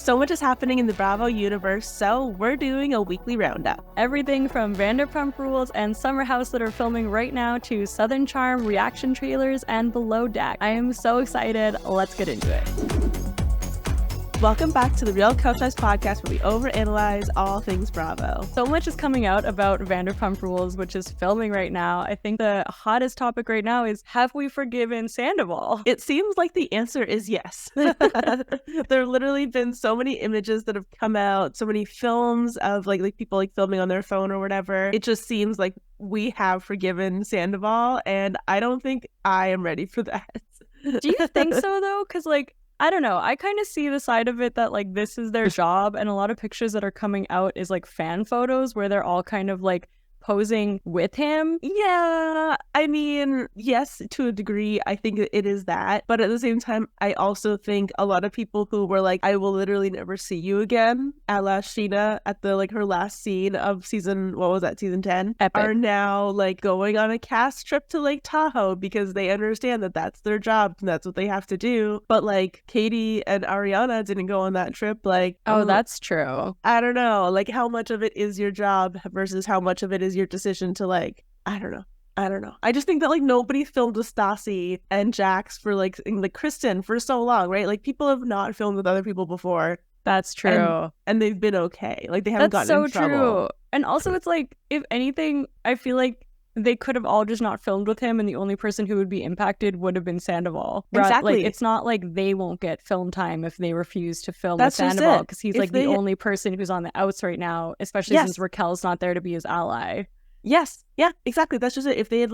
So much is happening in the Bravo universe, so we're doing a weekly roundup. Everything from Vanderpump Rules and Summerhouse that are filming right now to Southern Charm reaction trailers and Below Deck. I am so excited. Let's get into it. Welcome back to the Real Couchwives podcast, where we overanalyze all things Bravo. So much is coming out about Vanderpump Rules, which is filming right now. I think the hottest topic right now is, have we forgiven Sandoval? It seems like the answer is yes. There have literally been so many images that have come out, so many films of like people like filming on their phone or whatever. It just seems like we have forgiven Sandoval, and I don't think I am ready for that. Do you think so though? Because I don't know. I kind of see the side of it that this is their job, and a lot of pictures that are coming out is fan photos where they're all kind of posing with him. Yeah, I mean, yes, to a degree, I think it is that. But at the same time, I also think a lot of people who were like, I will literally never see you again, a la Sheena at the her last scene of season, what was that, season 10? Epic. Are now going on a cast trip to Lake Tahoe because they understand that that's their job and that's what they have to do. But Katie and Ariana didn't go on that trip. Oh, that's true. I don't know. How much of it is your job versus how much of it is your decision to I don't know. I just think that nobody filmed with Stassi and Jax for Kristen for so long, right? People have not filmed with other people before. That's true. And they've been okay. They haven't gotten in trouble. That's so true. And also it's if anything, I feel they could have all just not filmed with him, and the only person who would be impacted would have been Sandoval. Exactly. It's not they won't get film time if they refuse to film with Sandoval, because he's the only person who's on the outs right now, especially since Raquel's not there to be his ally. Yes. Yeah, exactly. That's just it. If they had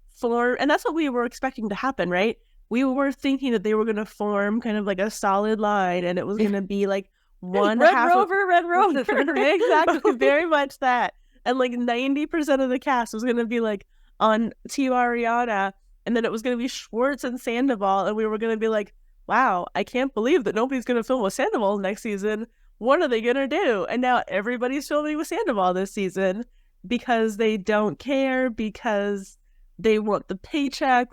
formed, and that's what we were expecting to happen, right? We were thinking that they were going to form kind of a solid line, and it was going to be one Red half Rover, Red Rover. Exactly, very much that. And 90% of the cast was going to be on Team Ariana, and then it was going to be Schwartz and Sandoval, and we were going to be wow, I can't believe that nobody's going to film with Sandoval next season. What are they going to do? And now everybody's filming with Sandoval this season because they don't care, because they want the paycheck.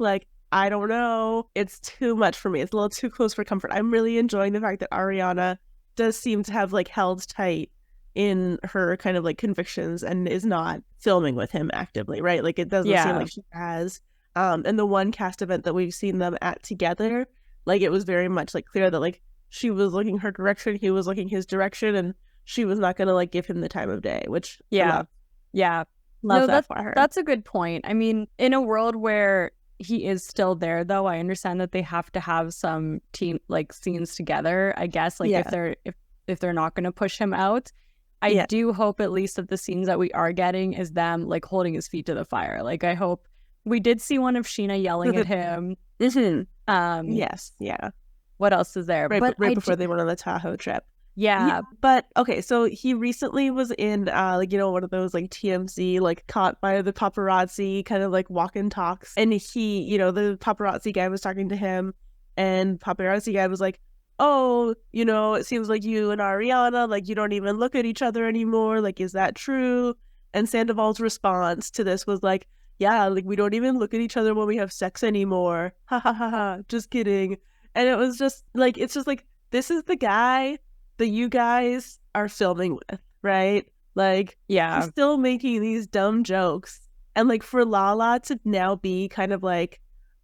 I don't know. It's too much for me. It's a little too close for comfort. I'm really enjoying the fact that Ariana does seem to have held tight in her kind of convictions and is not filming with him actively, right? It doesn't seem like she has. And the one cast event that we've seen them at together, it was very much clear that she was looking her direction, he was looking his direction, and she was not going to give him the time of day, which love that for her. That's a good point. I mean, in a world where he is still there, though, I understand that they have to have some team scenes together, I guess, if they're not going to push him out. I do hope at least that the scenes that we are getting is them holding his feet to the fire. I hope we did see one of Sheena yelling at him. Yes, yeah. What else is there? Right before they went on the Tahoe trip. Yeah, but okay, so he recently was in one of those TMZ caught by the paparazzi kind of walk and talks, and he, the paparazzi guy was talking to him, and paparazzi guy was oh, it seems like you and Ariana, you don't even look at each other anymore. Is that true? And Sandoval's response to this was yeah, we don't even look at each other when we have sex anymore. Ha ha ha ha. Just kidding. And it was just it's just this is the guy that you guys are filming with, right? He's still making these dumb jokes. And for Lala to now be kind of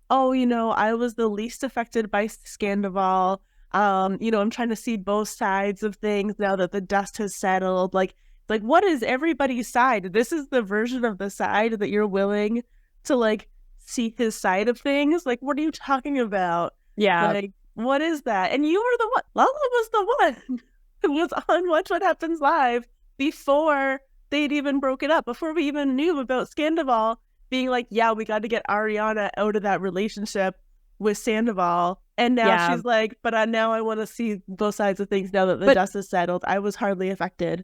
oh, I was the least affected by Scandoval. I'm trying to see both sides of things now that the dust has settled. What is everybody's side? This is the version of the side that you're willing to see his side of things. What are you talking about? Yeah. What is that? And you were the one. Lala was the one who was on Watch What Happens Live before they'd even broken up, before we even knew about Scandoval being yeah, we got to get Ariana out of that relationship with Sandoval. And now she's but now I want to see both sides of things now that the dust is settled. I was hardly affected.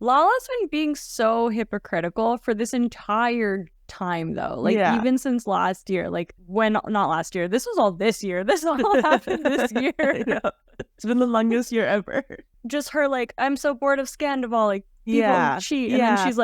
Lala's been being so hypocritical for this entire time, though. Even since last year, not last year, this was all this year. This all happened this year. It's been the longest year ever. Just her I'm so bored of Scandoval, people cheat. And then she's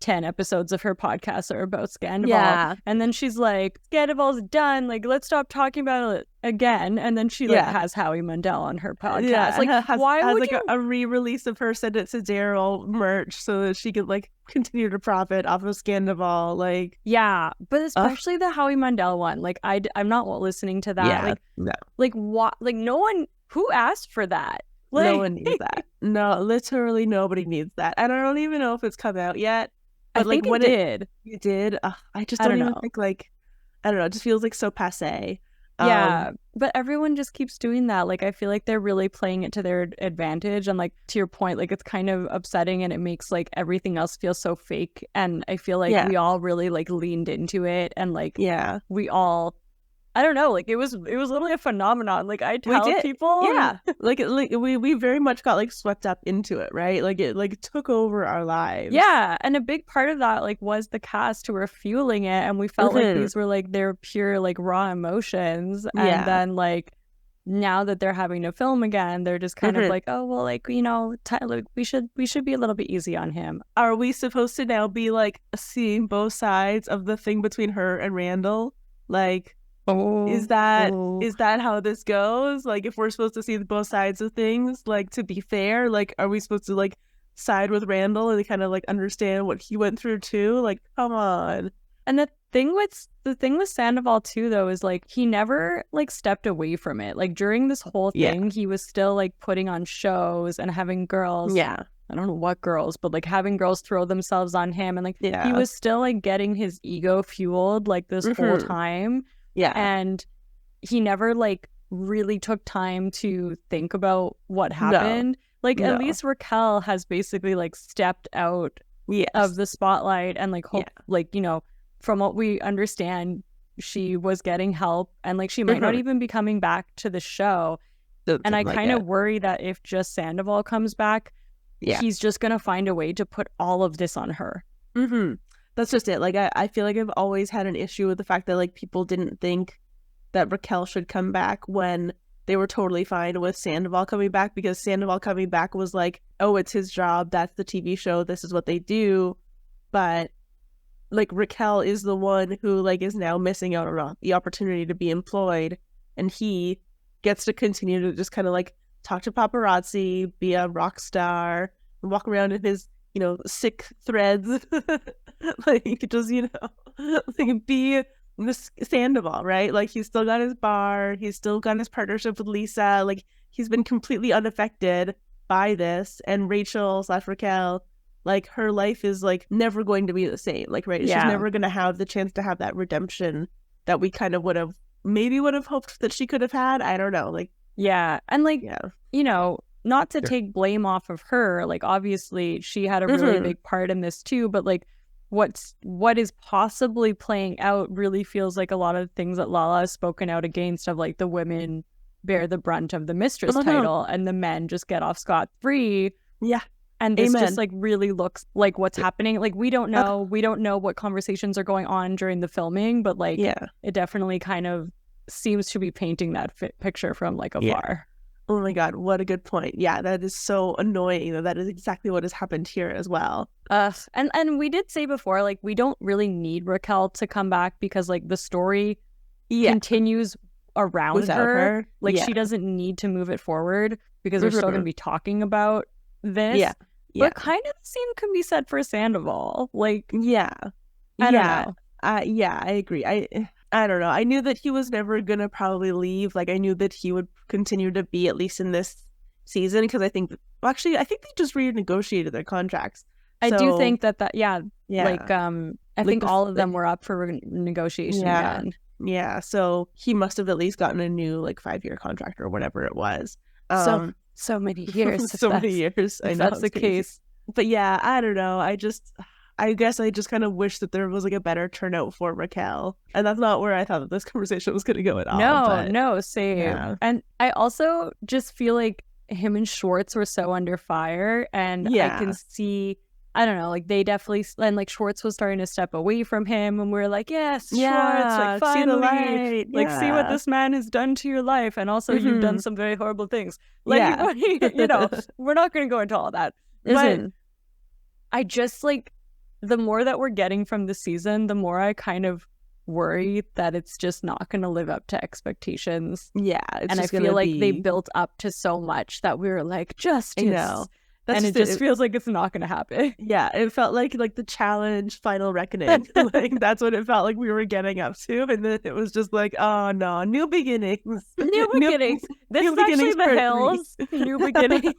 10 episodes of her podcast are about Scandoval. Yeah. And then she's like, Scandoval's done. Like, let's stop talking about it again. And then she like has Howie Mandel on her podcast. Yeah, like, why has would like you... a re-release of her Send It to Daryl merch so that she could like continue to profit off of Scandoval. Like, yeah, but especially the Howie Mandel one. Like, I'm not listening to that. Yeah, like, no. Like, what? Like, no one who asked for that. Like... No one needs that. No, literally nobody needs that. And I don't even know if it's come out yet. But I like think when it did, I just don't even think like, I don't know. It just feels like so passé. Yeah, but everyone just keeps doing that. Like, I feel like they're really playing it to their advantage. And like, to your point, like, it's kind of upsetting and it makes like everything else feel so fake. And I feel like we all really like leaned into it. And like, we all, I don't know, like it was literally a phenomenon. Like, I tell people, like we very much got like swept up into it, right? Like it like took over our lives. Yeah, and a big part of that like was the cast who were fueling it, and we felt like these were like their pure like raw emotions. And then like now that they're having to film again, they're just kind of like, oh well, like, you know, Tyler, we should be a little bit easy on him. Are we supposed to now be like seeing both sides of the thing between her and Randall? Like, is that how this goes? Like, if we're supposed to see both sides of things, like, to be fair, like, are we supposed to like side with Randall and kind of like understand what he went through too? Like, come on. And the thing with Sandoval too, though, is like he never like stepped away from it. Like during this whole thing, he was still like putting on shows and having girls. Yeah. I don't know what girls, but like having girls throw themselves on him, and like he was still like getting his ego fueled like this whole time. Yeah. And he never like really took time to think about what happened. At least Raquel has basically like stepped out of the spotlight and like hope like, you know, from what we understand, she was getting help, and like she might not even be coming back to the show. And I kind of worry that if just Sandoval comes back, he's just gonna find a way to put all of this on her. That's just it. Like, I feel like I've always had an issue with the fact that, like, people didn't think that Raquel should come back when they were totally fine with Sandoval coming back, because Sandoval coming back was like, oh, it's his job. That's the TV show. This is what they do. But, like, Raquel is the one who, like, is now missing out on the opportunity to be employed. And he gets to continue to just kind of, like, talk to paparazzi, be a rock star, and walk around in his, you know, sick threads. Like, just, you know, like, be this Sandoval, right? Like, he's still got his bar, he's still got his partnership with Lisa. Like, he's been completely unaffected by this. And Raquel, like, her life is like never going to be the same. Like, right, she's never going to have the chance to have that redemption that we kind of would have hoped that she could have had. I don't know, like, and like, you know, not to take blame off of her, like, obviously she had a really big part in this too, but like what is possibly playing out really feels like a lot of things that Lala has spoken out against, of like the women bear the brunt of the mistress title and the men just get off scot-free. And this just like really looks like what's happening. Like, we don't know what conversations are going on during the filming, but like it definitely kind of seems to be painting that picture from like afar. Oh my God, what a good point. Yeah, that is so annoying. That is exactly what has happened here as well. And we did say before, like, we don't really need Raquel to come back, because like the story continues around without her. Like, she doesn't need to move it forward, because we're still going to be talking about this. But kind of the same can be said for Sandoval. Like, I don't know. I agree. I don't know. I knew that he was never going to probably leave. Like, I knew that he would continue to be, at least in this season, because I think they just renegotiated their contracts. I do think that like, I think all of them were up for negotiation again. Yeah, so he must have at least gotten a new, like, 5-year contract or whatever it was. So many years. Many years. I know that's the case. But yeah, I don't know. I guess I just kind of wish that there was like a better turnout for Raquel. And that's not where I thought that this conversation was going to go at all. No, same. Yeah. And I also just feel like him and Schwartz were so under fire. And I can see, I don't know, like they definitely, and like Schwartz was starting to step away from him. And we're like, yes, Schwartz, like finally, see the light. Like see what this man has done to your life. And also you've done some very horrible things. Like, you know, we're not going to go into all that. But I just like, the more that we're getting from the season, the more I kind of worry that it's just not going to live up to expectations. Yeah. And I feel like they built up to so much that we were like, justice. I know. And it just feels like it's not going to happen. Yeah, it felt like the challenge final reckoning. Like that's what it felt like we were getting up to. And then it was just like, oh no, new beginnings. New beginnings. This is actually the hills. New beginnings.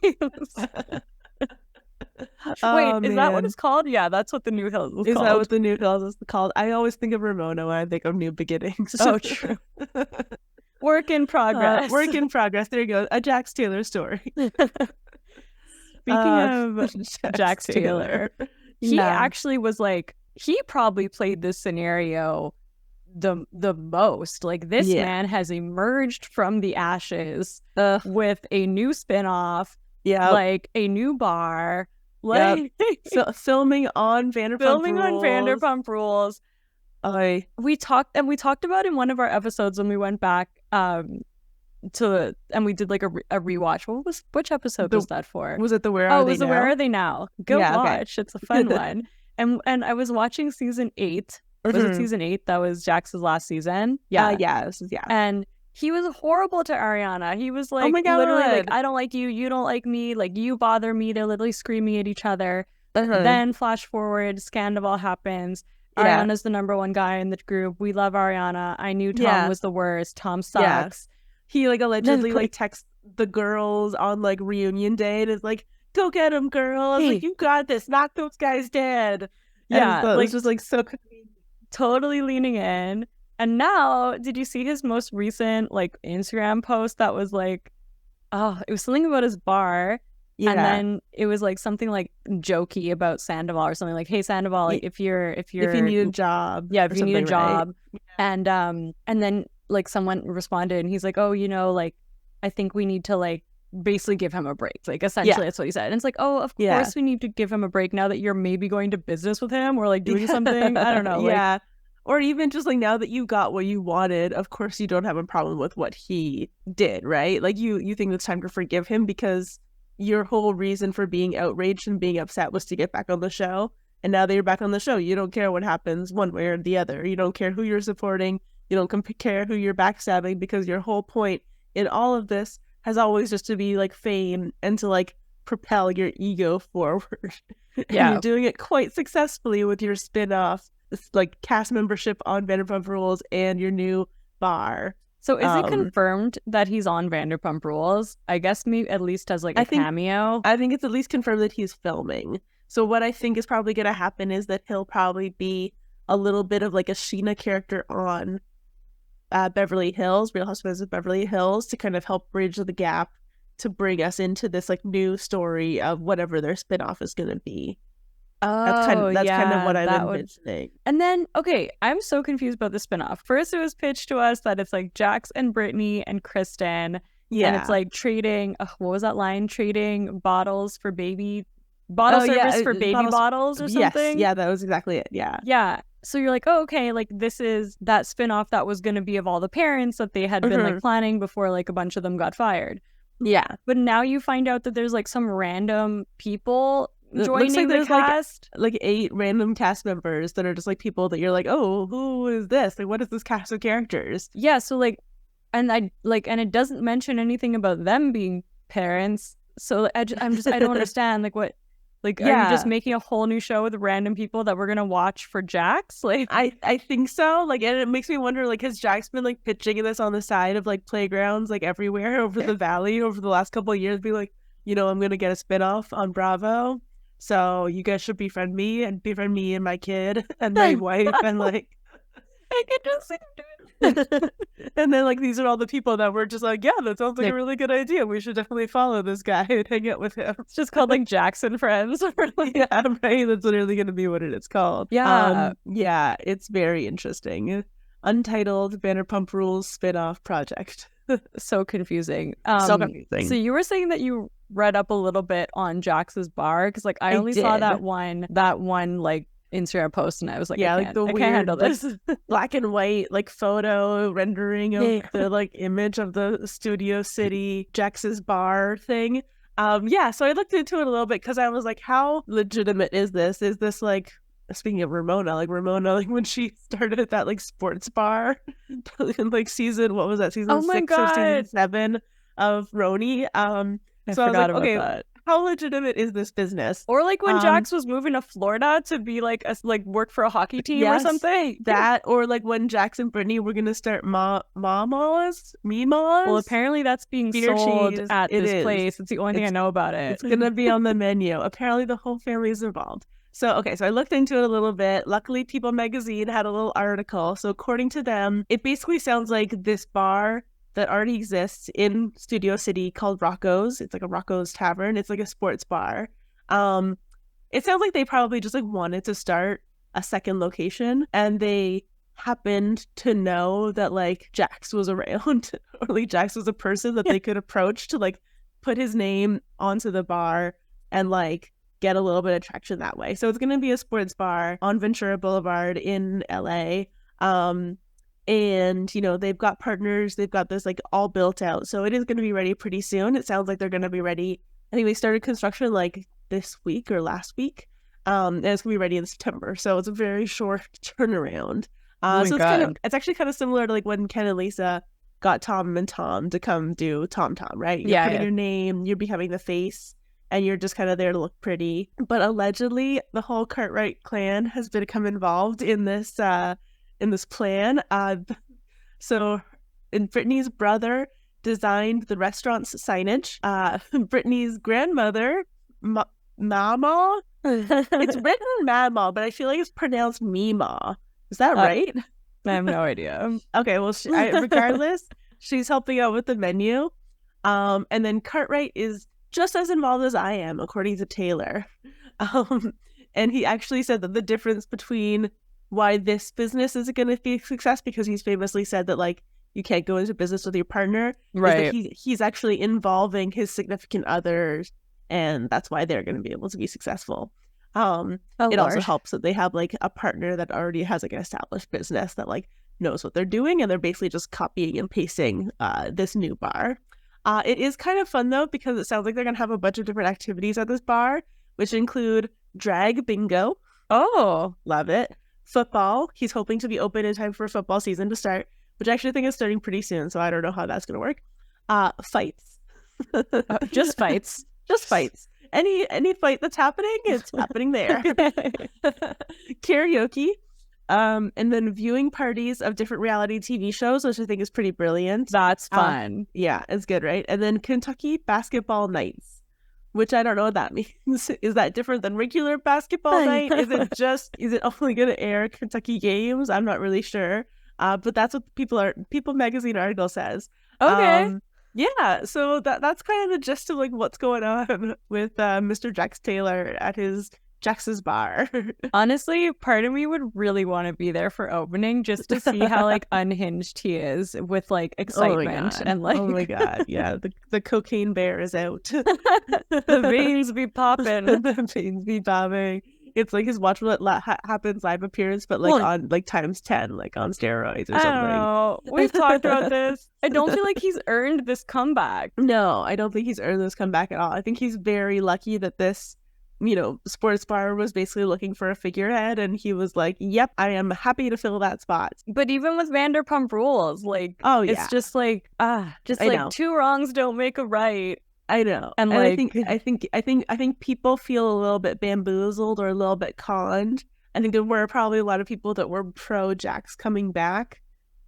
Wait, is that what it's called? Yeah, that's what the New Hills is called. Is that what the New Hills is called? I always think of Ramona when I think of New Beginnings. Oh, true. Work in progress. Work in progress. There you go. A Jax Taylor story. Speaking of Jax Taylor, he actually was like, he probably played this scenario the most. Like, this man has emerged from the ashes with a new spinoff, like a new bar, like so, filming on Vanderpump Rules. We talked about in one of our episodes when we went back and we did like a rewatch. Which episode was that for? Was it the Where Are They Now? It was the Where Are They Now? Go watch. Okay. It's a fun one. And I was watching season 8. Was it season 8? That was Jax's last season. Yeah. And he was horrible to Ariana. He was like, oh my God, literally like, I don't like you. You don't like me. Like, you bother me. They're literally screaming at each other. Then flash forward, Scandoval happens. Ariana's the number one guy in the group. We love Ariana. I knew Tom was the worst. Tom sucks. He like allegedly like texts the girls on like reunion day and is like, go get him, girls. Like, you got this. Knock those guys dead. Yeah. And like, it was just like so totally leaning in. And now, did you see his most recent like Instagram post that was like, it was something about his bar. Yeah. And then it was like something like jokey about Sandoval or something like, hey Sandoval, like, if you need a job. Yeah, if you need a job. Right? And then like someone responded and he's like, oh, you know, like, I think we need to like basically give him a break. Like, essentially that's what he said. And it's like, oh, of course we need to give him a break now that you're maybe going to business with him or like doing something. I don't know. Like, or even just like now that you got what you wanted, of course you don't have a problem with what he did, right? Like you think it's time to forgive him because your whole reason for being outraged and being upset was to get back on the show. And now that you're back on the show, you don't care what happens one way or the other. You don't care who you're supporting. You don't care who you're backstabbing, because your whole point in all of this has always just to be like fame and to like propel your ego forward. And you're doing it quite successfully with your spin-off, like cast membership on Vanderpump Rules and your new bar. So is it confirmed that he's on Vanderpump Rules? I guess maybe at least as like a cameo. I think it's at least confirmed that he's filming. So what I think is probably going to happen is that he'll probably be a little bit of like a Sheena character on Beverly Hills, Real Housewives of Beverly Hills, to kind of help bridge the gap to bring us into this like new story of whatever their spinoff is going to be. That's kind of what I'm envisioning. And then, okay, I'm so confused about the spinoff. First, it was pitched to us that it's like Jax and Brittany and Kristen. Yeah. And it's like trading, what was that line? Trading bottles for baby, service for baby bottles or something? Yes, yeah, that was exactly it. Yeah. Yeah. So you're like, oh, okay, like this is that spinoff that was going to be of all the parents that they had been like planning before like a bunch of them got fired. Yeah. But now you find out that there's like some random people joining the cast. Like 8 random cast members that are just like people that you're like, oh, who is this? Like, what is this cast of characters? Yeah, so like, and it doesn't mention anything about them being parents. So I don't understand, like, what. Like, are you just making a whole new show with random people that we're going to watch for Jax? Like, I think so. Like, and it makes me wonder, like, has Jax been, like, pitching this on the side of, like, playgrounds, like, everywhere over the valley over the last couple of years? Be like, you know, I'm going to get a spinoff on Bravo. So you guys should befriend me and my kid and my wife. And, like, I could just see him doing it. And then, like, these are all the people that were just like, yeah, that sounds like a really good idea. We should definitely follow this guy and hang out with him. It's just called like Jackson Friends. Yeah, right. That's literally going to be what it's called. Yeah. Yeah, it's very interesting. Untitled Vanderpump Rules spinoff project. So confusing. So confusing. So you were saying that you read up a little bit on Jax's bar, because like I only saw that one like Instagram post, and I was like, I can't handle this. Black and white like photo rendering of the like image of the Studio City Jax's bar thing. So I looked into it a little bit because I was like, how legitimate is this? Is this like speaking of Ramona, like when she started that like sports bar in like season, what was that, season 6 or season 7 of Roni? So I was like, okay, that. How legitimate is this business? Or like when Jax was moving to Florida to be like work for a hockey team or something. That, or like when Jax and Brittany were gonna start Mimas. Well, apparently that's being sold at this place. It's the only thing I know about it. It's gonna be on the menu. Apparently the whole family is involved. So, okay, so I looked into it a little bit. Luckily, People Magazine had a little article. So according to them, it basically sounds like this bar that already exists in Studio City called Rocco's. It's like a Rocco's Tavern. It's like a sports bar. It sounds like they probably just like wanted to start a second location, and they happened to know that like Jax was around, or like Jax was a person that they could approach to like put his name onto the bar and like get a little bit of traction that way. So it's going to be a sports bar on Ventura Boulevard in LA. And, you know, they've got partners, they've got this like all built out. So it is going to be ready pretty soon. It sounds like they're going to be ready. I think they started construction like this week or last week. And it's going to be ready in September. So it's a very short turnaround. So it's actually kind of similar to like when Ken and Lisa got Tom and Tom to come do Tom, right? You're putting your name, you're becoming the face, and you're just kind of there to look pretty. But allegedly, the whole Cartwright clan has become involved in this plan. So Brittany's brother designed the restaurant's signage. Brittany's grandmother, Mama, it's written Mama, but I feel like it's pronounced Mima. Is that right? I have no idea. Okay, well, regardless, she's helping out with the menu. And then Cartwright is just as involved as I am, according to Taylor. And he actually said that the difference between why this business isn't going to be a success, because he's famously said that like you can't go into business with your partner, right? Is that he's actually involving his significant others, and that's why they're going to be able to be successful. It also helps that they have like a partner that already has like an established business that like knows what they're doing, and they're basically just copying and pasting this new bar. It is kind of fun though, because it sounds like they're going to have a bunch of different activities at this bar, which include drag bingo. Oh, love it. Football. He's hoping to be open in time for football season to start, which I actually think is starting pretty soon, so I don't know how that's going to work. Fights. Just fights. Just fights. Any fight that's happening, it's happening there. Karaoke. And then viewing parties of different reality TV shows, which I think is pretty brilliant. That's fun. Yeah, it's good, right? And then Kentucky basketball nights, which I don't know what that means. Is that different than regular basketball night? Is it only going to air Kentucky games? I'm not really sure. But that's what People Magazine article says. Okay. Yeah, so that's kind of the gist of like what's going on with Mr. Jax Taylor at his Jax's bar. Honestly, part of me would really want to be there for opening just to see how like unhinged he is with like excitement and like. Oh my god, yeah, the cocaine bear is out. The veins be popping. The veins be popping. It's like his Watch What Happens live appearance, but like on like times 10, like on steroids or something. I don't know. We've talked about this. I don't feel like he's earned this comeback. No, I don't think he's earned this comeback at all. I think he's very lucky that this, you know, sports bar was basically looking for a figurehead, and he was like, yep, I am happy to fill that spot. But even with Vanderpump Rules, like, it's just like, two wrongs don't make a right. I know. And like, I think people feel a little bit bamboozled or a little bit conned. I think there were probably a lot of people that were pro Jax coming back.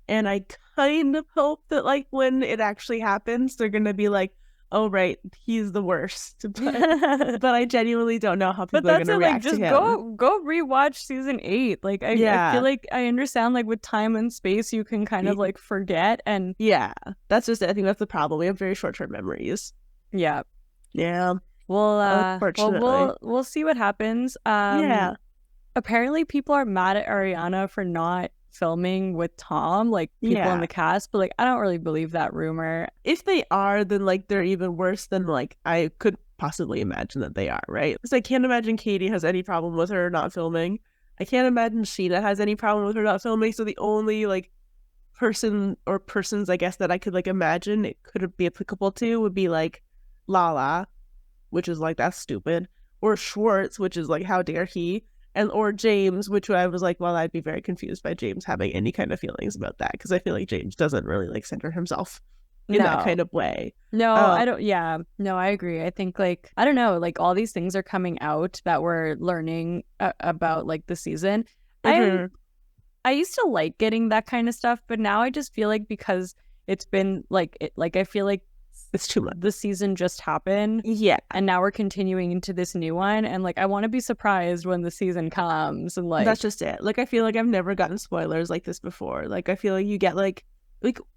And I kind of hope that like when it actually happens, they're going to be like, oh, right, he's the worst. But I genuinely don't know how people are going to react to him. Just go rewatch season 8. Like, I feel like I understand, like, with time and space, you can kind of, like, forget. And yeah, that's just it. I think that's the problem. We have very short-term memories. Yeah. Well, we'll see what happens. Apparently, people are mad at Ariana for not filming with Tom, like people in the cast, but like I don't really believe that rumor. If they are, then like they're even worse than like I could possibly imagine that they are, right? Because I can't imagine Katie has any problem with her not filming. I can't imagine Sheena has any problem with her not filming. So the only like person or persons, I guess, that I could like imagine it could be applicable to would be like Lala, which is like that's stupid, or Schwartz, which is like how dare he. or James, which I was like, well, I'd be very confused by James having any kind of feelings about that, because I feel like James doesn't really like center himself in that kind of way. No, I don't. Yeah, no, I agree. I think like, I don't know, like all these things are coming out that we're learning about like the season. I used to like getting that kind of stuff, but now I just feel like because it's been like I feel like it's too much. The season just happened. Yeah. And now we're continuing into this new one. And like, I want to be surprised when the season comes. And like, that's just it. Like, I feel like I've never gotten spoilers like this before. Like, I feel like you get like,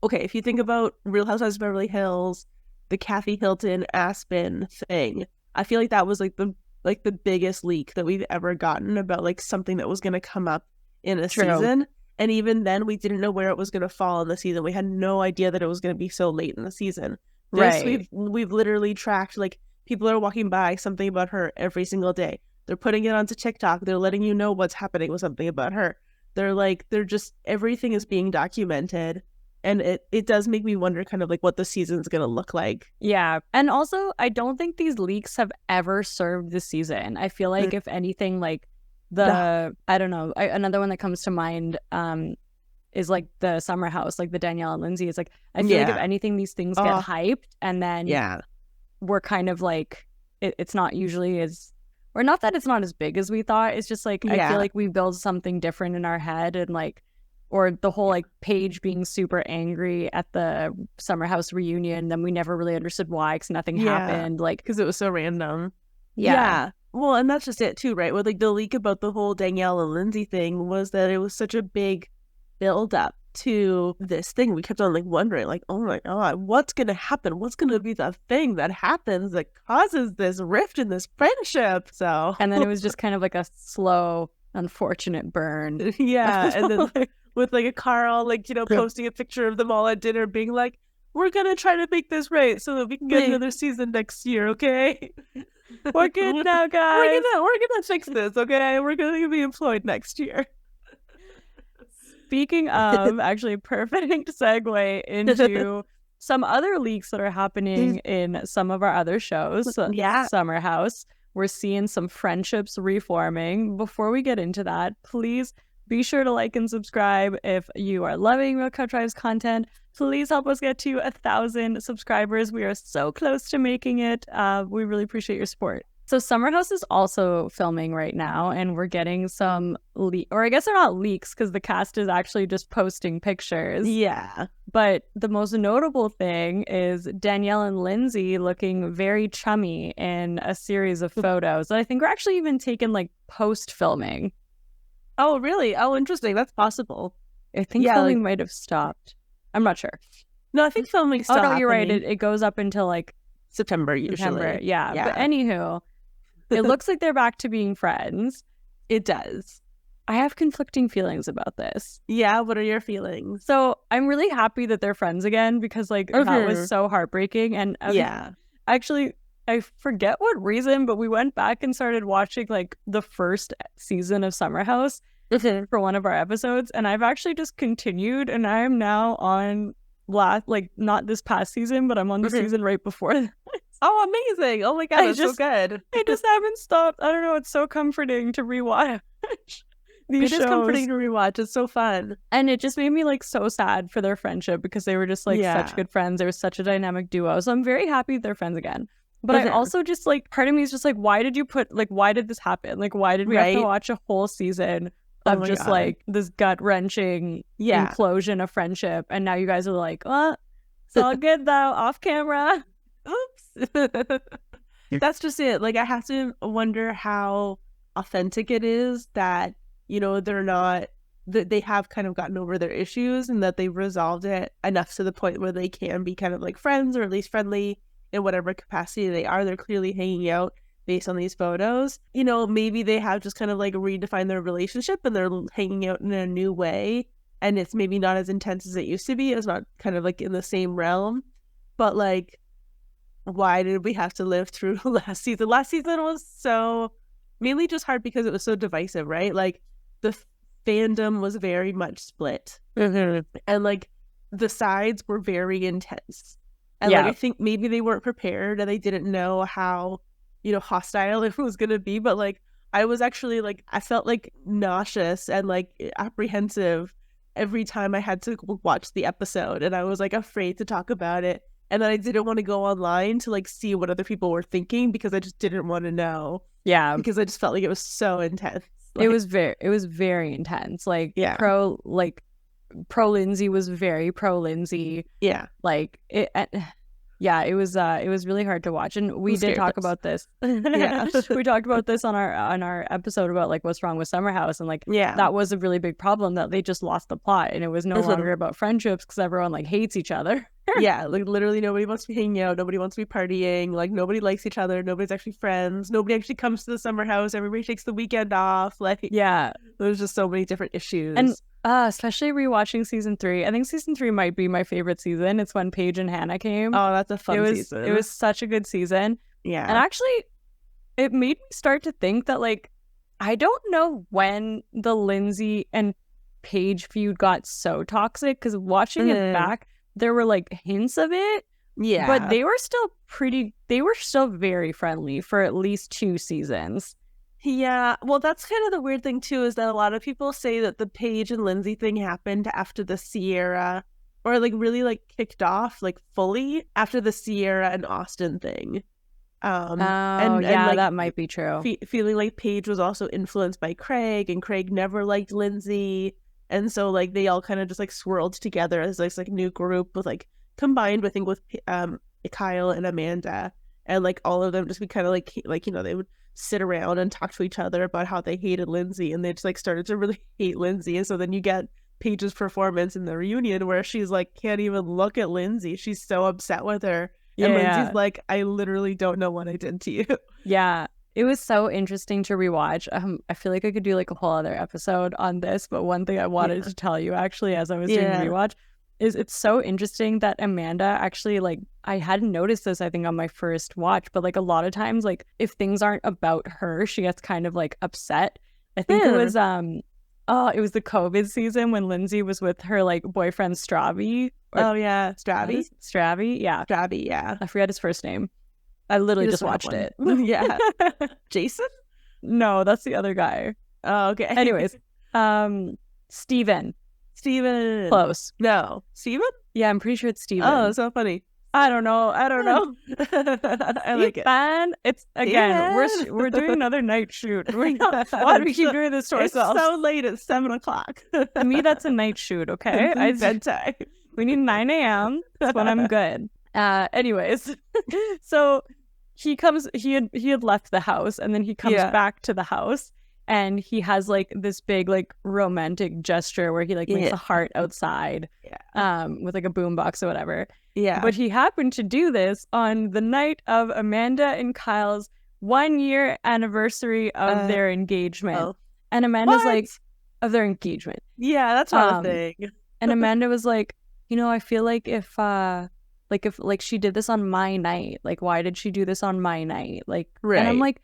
okay, if you think about Real Housewives of Beverly Hills, the Kathy Hilton Aspen thing, I feel like that was like the biggest leak that we've ever gotten about like something that was going to come up in a season. And even then, we didn't know where it was going to fall in the season. We had no idea that it was going to be so late in the season. We've literally tracked, like, people are walking by something about her every single day. They're putting it onto TikTok. They're letting you know what's happening with something about her. They're just, everything is being documented. And it does make me wonder kind of like what the season's going to look like. Yeah. And also, I don't think these leaks have ever served the season. I feel like if anything, like I don't know, another one that comes to mind is like the Summerhouse, like the Danielle and Lindsay. It's like, I feel like if anything, these things get hyped and then we're kind of like, it's not usually as, or not that it's not as big as we thought. It's just like, I feel like we build something different in our head, and like, or the whole like Paige being super angry at the Summerhouse reunion, then we never really understood why, because nothing happened, like, because it was so random. Yeah. Well, and that's just it too, right? With like the leak about the whole Danielle and Lindsay thing was that it was such a big build up to this thing. We kept on like wondering, like, oh my God, what's gonna happen? What's gonna be the thing that happens that causes this rift in this friendship? So, and then it was just kind of like a slow, unfortunate burn. Yeah. And then with like a Carl, like, you know, posting a picture of them all at dinner being like, we're gonna try to make this right so that we can get another season next year, okay? We're good now, guys. We're gonna fix this, okay? We're gonna be employed next year. Speaking of, actually, perfect segue into some other leaks that are happening in some of our other shows. Summerhouse. We're seeing some friendships reforming. Before we get into that, please be sure to like and subscribe if you are loving Real Couchwives content. Please help us get to 1,000 subscribers. We are so close to making it. We really appreciate your support. So Summerhouse is also filming right now, and we're getting some or I guess they're not leaks because the cast is actually just posting pictures. Yeah. But the most notable thing is Danielle and Lindsay looking very chummy in a series of photos that I think were actually even taken like post-filming. Oh, really? Oh, interesting. That's possible. I think filming might have stopped. I'm not sure. No, I think filming stopped. Oh, no, you're right. It goes up until like September usually. Yeah. But anywho, it looks like they're back to being friends. It does. I have conflicting feelings about this. Yeah, what are your feelings? So I'm really happy that they're friends again, because like that was so heartbreaking. And actually, I forget what reason, but we went back and started watching like the first season of Summerhouse for one of our episodes, and I've actually just continued, and I am now on not this past season, but I'm on the season right before that. Oh, amazing. Oh my God, that's so good. I just haven't stopped. I don't know, it's so comforting to rewatch these shows. It is comforting to rewatch. It's so fun. And it just made me like so sad for their friendship, because they were just like such good friends. They were such a dynamic duo. So I'm very happy they're friends again. But I also just like, part of me is just like, why did this happen? Like, why did we have to watch a whole season of just like this gut-wrenching implosion of friendship? And now you guys are like, well, it's all good though, off camera. Oops. That's just it. Like, I have to wonder how authentic it is that, you know, they have kind of gotten over their issues, and that they've resolved it enough to the point where they can be kind of like friends, or at least friendly in whatever capacity they are. They're clearly hanging out based on these photos. You know, maybe they have just kind of like redefined their relationship, and they're hanging out in a new way, and it's maybe not as intense as it used to be. It's not kind of like in the same realm. But like, why did we have to live through last season? Last season was so mainly just hard because it was so divisive, right? Like, the fandom was very much split, and like the sides were very intense. And like, I think maybe they weren't prepared, and they didn't know how, you know, hostile it was going to be. But like, I was actually like, I felt like nauseous and like apprehensive every time I had to watch the episode, and I was like afraid to talk about it. And then I didn't want to go online to like see what other people were thinking because I just didn't want to know. Yeah, because I just felt like it was so intense. Like, it was very intense. Like pro Lindsay was very pro Lindsay. Yeah, like it. Yeah, it was really hard to watch, and we did talk about this. Yeah, we talked about this on our episode about like what's wrong with Summerhouse, and like that was a really big problem, that they just lost the plot, and it was no longer about friendships because everyone like hates each other. Yeah, like literally nobody wants to be hanging out, nobody wants to be partying, like nobody likes each other, nobody's actually friends, nobody actually comes to the Summerhouse, everybody takes the weekend off. Like there's just so many different issues. And especially rewatching season 3. I think season 3 might be my favorite season. It's when Paige and Hannah came. Oh, that's a fun season. It was such a good season. Yeah. And actually, it made me start to think that, like, I don't know when the Lindsay and Paige feud got so toxic, because watching it back, there were, like, hints of it. Yeah. But they were still very friendly for at least 2 seasons. Yeah, well, that's kind of the weird thing, too, is that a lot of people say that the Paige and Lindsay thing happened after the Sierra, or, like, really, like, kicked off, like, fully after the Sierra and Austin thing. And like, that might be true. Feeling like Paige was also influenced by Craig, and Craig never liked Lindsay, and so, like, they all kind of just, like, swirled together as this, like, new group with, like, combined, I think, with Kyle and Amanda, and, like, all of them just be kind of, like, you know, they would sit around and talk to each other about how they hated Lindsay, and they just like started to really hate Lindsay. And so then you get Paige's performance in the reunion where she's like can't even look at Lindsay, she's so upset with her, and Lindsay's like, I literally don't know what I did to you. Yeah, it was so interesting to rewatch. I feel like I could do like a whole other episode on this, but one thing I wanted to tell you actually as I was doing the rewatch is it's so interesting that Amanda actually, like, I hadn't noticed this, I think, on my first watch, but like a lot of times, like, if things aren't about her, she gets kind of like upset. I think it was the COVID season when Lindsay was with her like boyfriend Stravy. Stravy, yeah. I forget his first name. I literally just watched it. Yeah. Jason? No, that's the other guy. Oh, okay. Anyways, Steven. Close. No. Steven? Yeah, I'm pretty sure it's Steven. Oh, so funny. I don't know. I like it. It's again, we're doing another night shoot. Why do we keep doing this to ourselves? It's so late. It's 7:00. To me, that's a night shoot. Okay, bedtime. We need 9 a.m. That's when I'm good. Anyways, so he comes. He had left the house, and then he comes back to the house. And he has like this big like romantic gesture where he like makes a heart outside, with like a boombox or whatever. Yeah. But he happened to do this on the night of Amanda and Kyle's 1-year anniversary of their engagement. Oh. And Amanda's like, of their engagement. Yeah, that's one thing. And Amanda was like, you know, I feel like if she did this on my night, like why did she do this on my night? Like, right. And I'm like,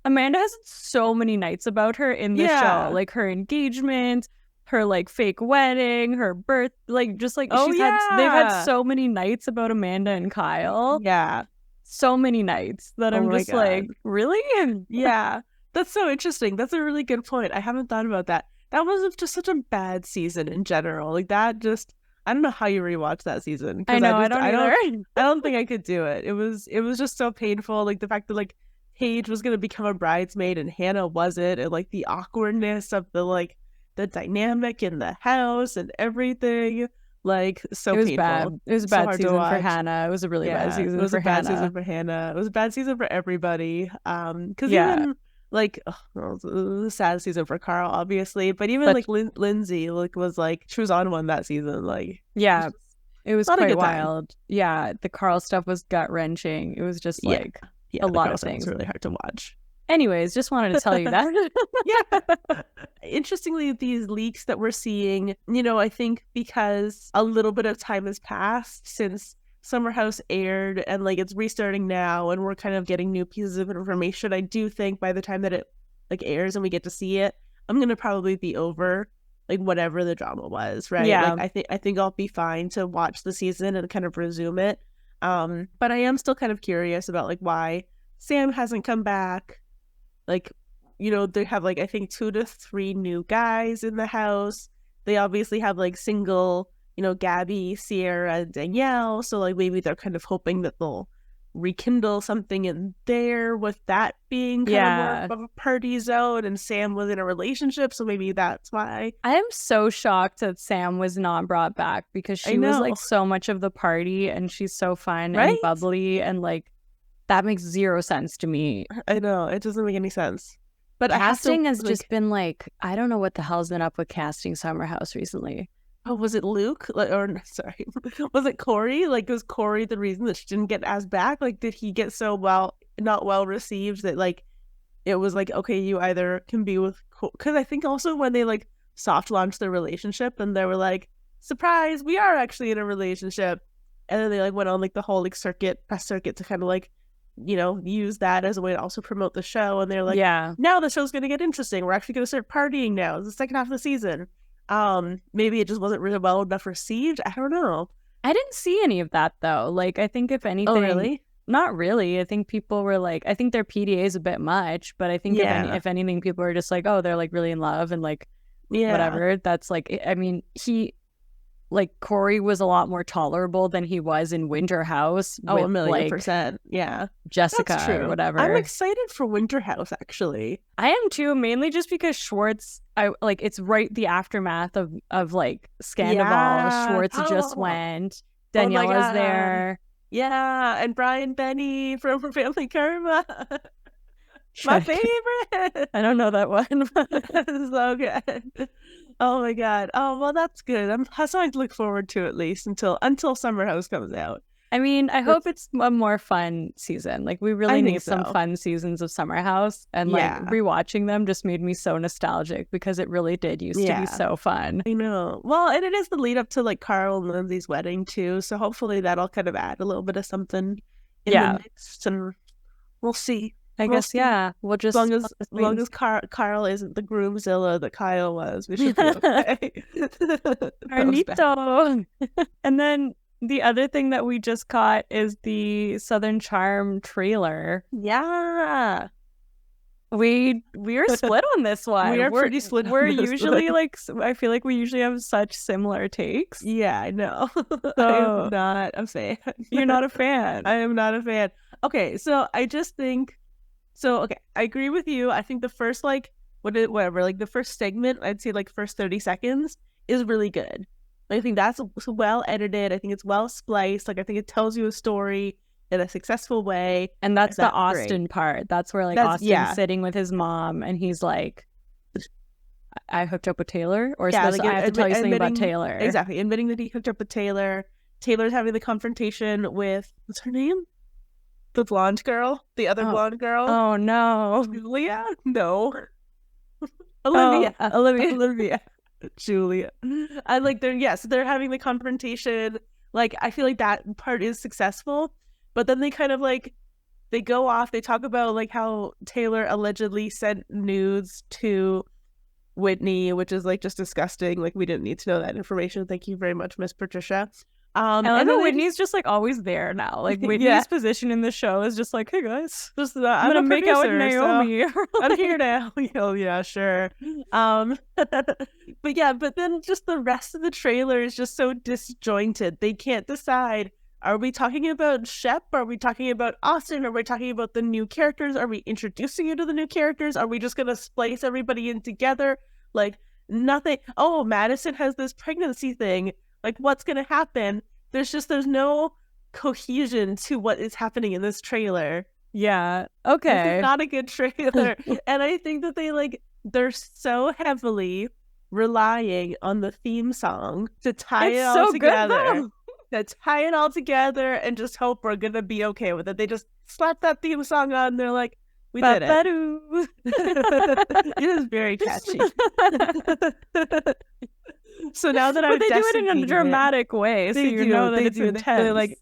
Amanda has so many nights about her in this show, like her engagement, her like fake wedding, her birth, like just like they've had so many nights about Amanda and Kyle. Yeah, so many nights that I'm just like, really? Yeah, that's so interesting. That's a really good point. I haven't thought about that. That was just such a bad season in general. Like that just, I don't know how you rewatch that season. I know, I don't either. I don't think I could do it. It was just so painful. Like the fact that like Paige was going to become a bridesmaid and Hannah wasn't, and like the awkwardness of the dynamic in the house and everything, like so it was painful. Bad. It was a bad season for Hannah. It was a really bad season. It was for a bad Hannah. season for Hannah. It was a bad season for everybody. Because even like it was a sad season for Carl, obviously, but even like Lindsay was like she was on one that season. Like it was quite wild. Time. Yeah, the Carl stuff was gut wrenching. It was just like. Yeah, a lot of things. It's really hard to watch. Anyways, just wanted to tell you that. Yeah. Interestingly, these leaks that we're seeing, you know, I think because a little bit of time has passed since Summerhouse aired and like it's restarting now and we're kind of getting new pieces of information, I do think by the time that it like airs and we get to see it, I'm going to probably be over like whatever the drama was, right? Yeah. Like, I think I'll be fine to watch the season and kind of resume it. But I am still kind of curious about like why Sam hasn't come back. Like you know, they have like, I think 2 to 3 new guys in the house. They obviously have like single, you know, Gabby, Sierra, and Danielle. So like maybe they're kind of hoping that they'll rekindle something in there with that being kind of more of a party zone, and Sam was in a relationship, so maybe that's why. I am so shocked that Sam was not brought back, because she was like so much of the party, and she's so fun and bubbly, and like that makes zero sense to me. I know, it doesn't make any sense. But casting has just been like, I don't know what the hell's been up with casting Summerhouse recently. Oh, was it Luke? Or sorry, was it Corey? Like, was Corey the reason that she didn't get asked back? Like, did he get so not well received that like it was like, okay, you either can be with, because I think also when they like soft launched their relationship and they were like, surprise, we are actually in a relationship, and then they like went on like the whole like press circuit to kind of like, you know, use that as a way to also promote the show, and they're like, now the show's gonna get interesting. We're actually gonna start partying now. It's the second half of the season. Maybe it just wasn't really well enough received. I don't know. I didn't see any of that though. Like, I think if anything, really? Not really. I think people were like, I think their PDA is a bit much, but I think if anything, people are just like, oh, they're like really in love and like whatever. That's like, I mean, Corey was a lot more tolerable than he was in Winter House. Oh, 1,000,000%. Yeah. Jessica or whatever. I'm excited for Winter House, actually. I am too, mainly just because Schwartz, it's right the aftermath of like Scandoval. Yeah. Schwartz just went. Daniela's there. Yeah, and Brian Benny from Family Karma. My favorite. I don't know that one. So good. Oh my god. Oh well, that's good. I'm something to look forward to at least until Summerhouse comes out. I mean, I hope it's a more fun season. Like, we really need some fun seasons of Summerhouse, and like rewatching them just made me so nostalgic, because it really did used to be so fun. I know. Well, and it is the lead up to like Carl and Lindsay's wedding too, so hopefully that'll kind of add a little bit of something in the mix, and we'll see. I guess, we'll just... As long as Carl isn't the groomzilla that Kyle was, we should be okay. Carnito! And then the other thing that we just caught is the Southern Charm trailer. Yeah! We are split on this one. We're pretty split We're usually like, I feel like we usually have such similar takes. Yeah, I know. I am not a fan. You're not a fan. I am not a fan. Okay, so I just think... So, okay, I agree with you. I think the first, like, the first segment, I'd say, like, first 30 seconds is really good. I think that's well edited. I think it's well spliced. Like, I think it tells you a story in a successful way. And that's the Austin part. That's where, like, Austin's sitting with his mom, and he's like, I hooked up with Taylor? Or I have to tell you something about Taylor. Exactly. Admitting that he hooked up with Taylor. Taylor's having the confrontation with, what's her name? The blonde girl? The other blonde girl? Oh, no. Julia? No. Olivia. Olivia. Julia. And like, they're having the confrontation. Like, I feel like that part is successful. But then they kind of like, they go off. They talk about like how Taylor allegedly sent nudes to Whitney, which is like just disgusting. Like, we didn't need to know that information. Thank you very much, Miss Patricia. And then Whitney's just like always there now. Like, Whitney's position in the show is just like, hey guys, just I'm gonna make out with Naomi. So I'm here now. Oh yeah, sure. But then just the rest of the trailer is just so disjointed. They can't decide. Are we talking about Shep? Are we talking about Austin? Are we talking about the new characters? Are we introducing you to the new characters? Are we just gonna splice everybody in together? Like, nothing. Oh, Madison has this pregnancy thing. Like, what's going to happen? There's no cohesion to what is happening in this trailer. Yeah. Okay. This is not a good trailer. And I think that they're so heavily relying on the theme song to tie it all together. To tie it all together and just hope we're going to be okay with it. They just slap that theme song on and they're like, we did it. It is very catchy. So now that they do it in a dramatic way, so you know that it's intense.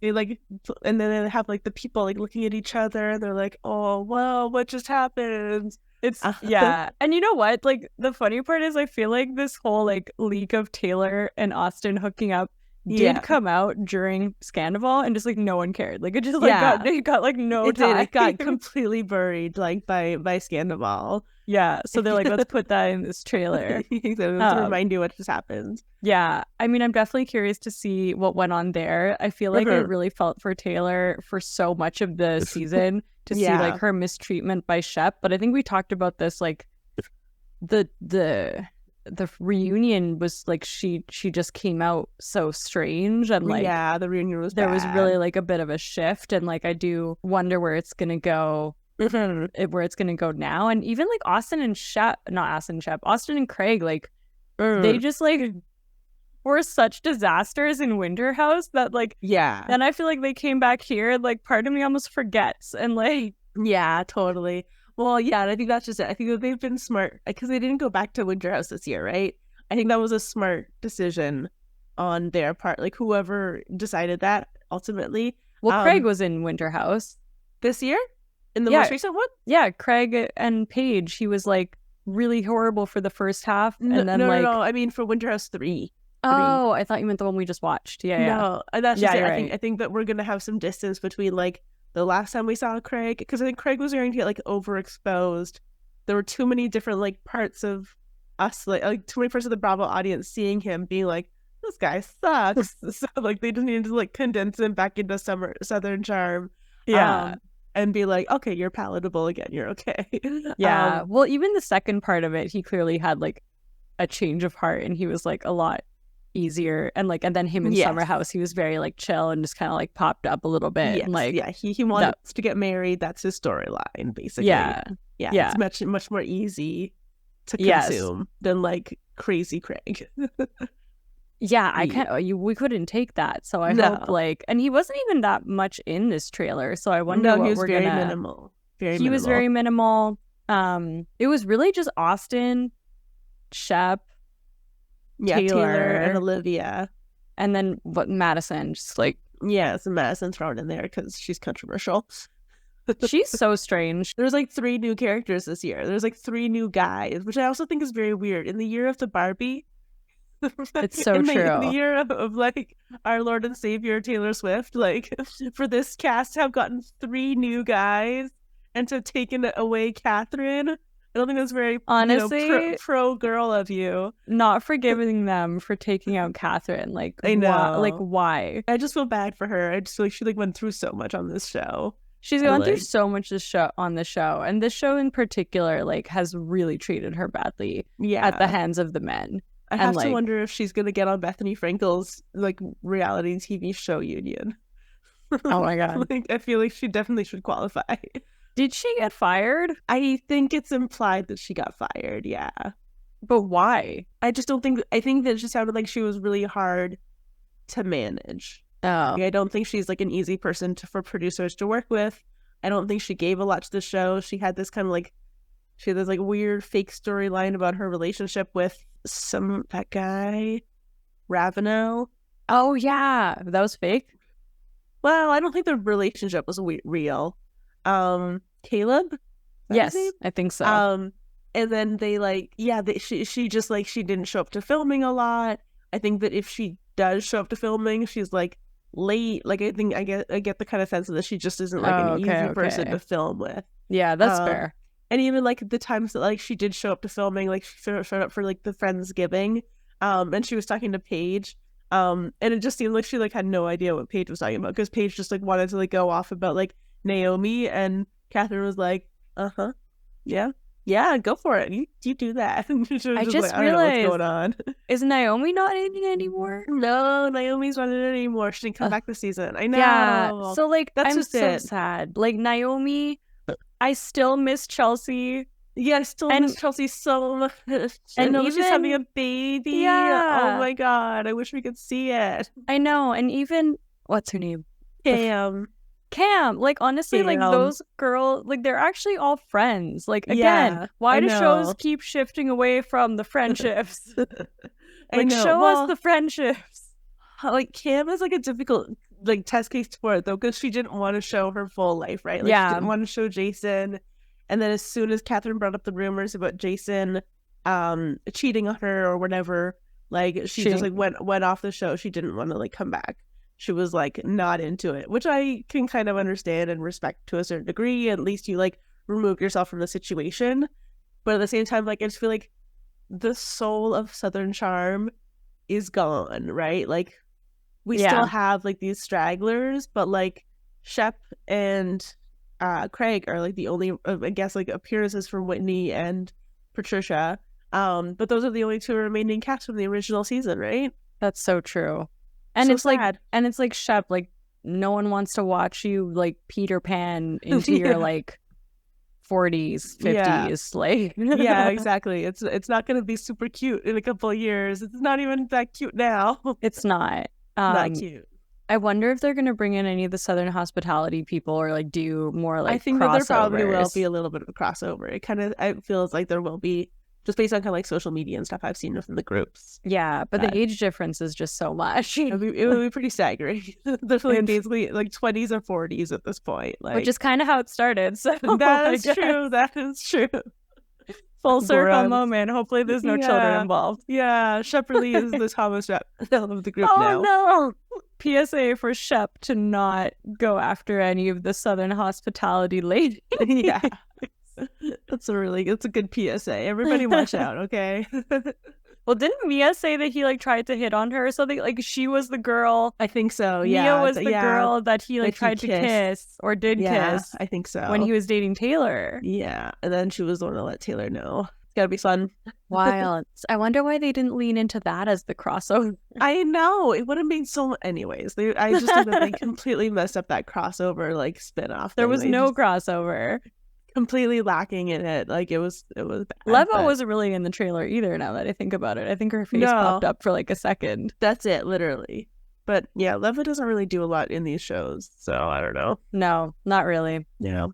And then they have like the people like looking at each other, and they're like, "Oh, well, what just happened?" It's And you know what? Like, the funny part is, I feel like this whole like leak of Taylor and Austin hooking up did come out during Scandoval, and just like no one cared. Like it just like got like no time. It got completely buried like by Sandoval. Yeah, so they're like, let's put that in this trailer to remind you what just happened. Yeah, I mean, I'm definitely curious to see what went on there. I feel like I really felt for Taylor for so much of the season to see like her mistreatment by Shep. But I think we talked about this, like the reunion was like she just came out so strange, and like the reunion was there bad. was really like a bit of a shift, and like I do wonder where it's gonna go. Where it's gonna go now. And even like Austin and Craig, like they just like were such disasters in Winter House that like then I feel like they came back here and like part of me almost forgets, and like totally. Well, and I think that's just it. I think that they've been smart because they didn't go back to Winter House this year, right? I think that was a smart decision on their part, like whoever decided that ultimately. Well, Craig was in Winter House this year in the most recent one. Yeah, Craig and Paige. He was like really horrible for the first half, and then no. I mean for Winter House 3. Oh, I thought you meant the one we just watched. No, that's just it. I think that we're gonna have some distance between like the last time we saw Craig, because I think Craig was going to get like overexposed. There were too many different like parts of us, like too many parts of the Bravo audience seeing him being like, this guy sucks. So like they just needed to like condense him back into Southern charm. And be like, okay, you're palatable again. You're okay. Well, even the second part of it, he clearly had like a change of heart, and he was like a lot easier, and then him in Summerhouse, he was very like chill and just kind of like popped up a little bit. And, like he wants to get married. That's his storyline basically. It's much more easy to consume than like crazy Craig. I can't. We couldn't take that, so I hope like, and he wasn't even that much in this trailer, so I wonder what we're gonna. Minimal. He was very minimal. It was really just Austin, Shep, Taylor and Olivia, and then Madison, just like so Madison's thrown in there because she's controversial. She's so strange. There's like 3 new characters this year. There's like 3 new guys, which I also think is very weird. In the year of the Barbie, it's so true. In the year of like our Lord and Savior Taylor Swift, like for this cast to have gotten 3 new guys and to have taken away Kathryn. I don't think that's very honestly pro girl of you. Not forgiving them for taking out Kathryn. Like I know, why? I just feel bad for her. I just feel like she like went through so much on this show. She's gone through so much on the show, and this show in particular like has really treated her badly. At the hands of the men. I have to wonder if she's gonna get on Bethany Frankel's like reality TV show union. Oh my god! I feel like she definitely should qualify. Did she get fired? I think it's implied that she got fired, yeah. But why? I just don't think... I think that it just sounded like she was really hard to manage. Oh. I don't think she's like an easy person for producers to work with. I don't think she gave a lot to the show. She had this kind of like... She had this like weird fake storyline about her relationship with that guy, Ravino. Oh, yeah. That was fake? Well, I don't think the relationship was real. Caleb? Yes, I think so. And then they like, she just like, she didn't show up to filming a lot. I think that if she does show up to filming, she's like late. Like, I think I get the kind of sense that she just isn't like an easy person to film with. Yeah, that's fair. And even like the times that like she did show up to filming, like she showed up for like the Friendsgiving, and she was talking to Paige. And it just seemed like she like had no idea what Paige was talking about, because Paige just like wanted to like go off about like Naomi, and Kathryn was like, yeah, go for it. You do that. I just realized, I don't know what's going on. Is Naomi not in it anymore? No, Naomi's not in it anymore. She didn't come back this season. I know. Yeah. So like, that's I'm so sad. Like Naomi, I still miss Chelsea. Yeah, I still miss Chelsea so much. And even, she's having a baby. Yeah. Oh my god, I wish we could see it. I know. And even, what's her name? Cam. Like honestly, like those girls, like they're actually all friends. Like again, why do shows keep shifting away from the friendships? Like show us the friendships. Like Cam is like a difficult like test case for it though, because she didn't want to show her full life, right? Like, she didn't want to show Jason. And then as soon as Kathryn brought up the rumors about Jason cheating on her or whatever, Like she just like went off the show. She didn't want to like come back. She was like not into it, which I can kind of understand and respect to a certain degree. At least you like remove yourself from the situation. But at the same time, like I just feel like the soul of Southern Charm is gone, right? Like we still have like these stragglers, but like Shep and Craig are like the only, I guess, like appearances from Whitney and Patricia. But those are the only two remaining cast from the original season, right? That's so true. And so it's sad. like, and it's like Shep, like no one wants to watch you like Peter Pan into your like 40s, 50s, like yeah, exactly. It's not going to be super cute in a couple of years. It's not even that cute now. It's not. Not cute. I wonder if they're going to bring in any of the Southern hospitality people or like do more like I think that there probably will be a little bit of a crossover. It feels like there will be, just based on kind of like social media and stuff I've seen within the groups. Yeah, but the age difference is just so much. It would be pretty staggering. They're like basically like 20s or 40s at this point. Like, which is kind of how it started. So that is true. That is true. Full circle moment. Hopefully there's no children involved. Yeah, Shep really is the Thomas Shep of the group now. Oh no! PSA for Shep to not go after any of the Southern hospitality ladies. Yeah. That's a good PSA. Everybody watch out, okay? Well, didn't Mia say that he like tried to hit on her or something? Like she was the girl. I think so. Yeah, Mia was the girl that he like tried to kiss or did kiss. I think so. When he was dating Taylor. Yeah, and then she was the one to let Taylor know. It's gotta be fun. Wild. I wonder why they didn't lean into that as the crossover. I know, it would have made so. Anyways, I just think that they completely messed up that crossover like spinoff. There was no crossover. Completely lacking in it. Like it was bad, Leva wasn't really in the trailer either, now that I think about it. I think her face popped up for like a second. That's it, literally. But yeah, Leva doesn't really do a lot in these shows, so I don't know. No, not really. Yeah.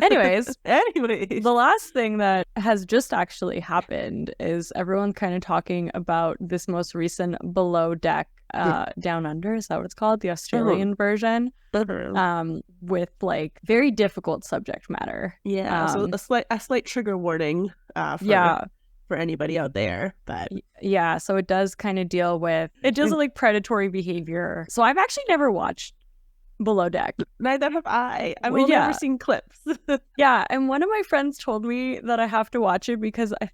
Anyways, the last thing that has just actually happened is everyone kind of talking about this most recent Below Deck Down Under, is that what it's called? The Australian version. With like very difficult subject matter. Yeah. So a slight trigger warning for anybody out there. But yeah, so it does kind of deal with like predatory behavior. So I've actually never watched Below Deck. Neither have I. I've only ever seen clips. Yeah, and one of my friends told me that I have to watch it because I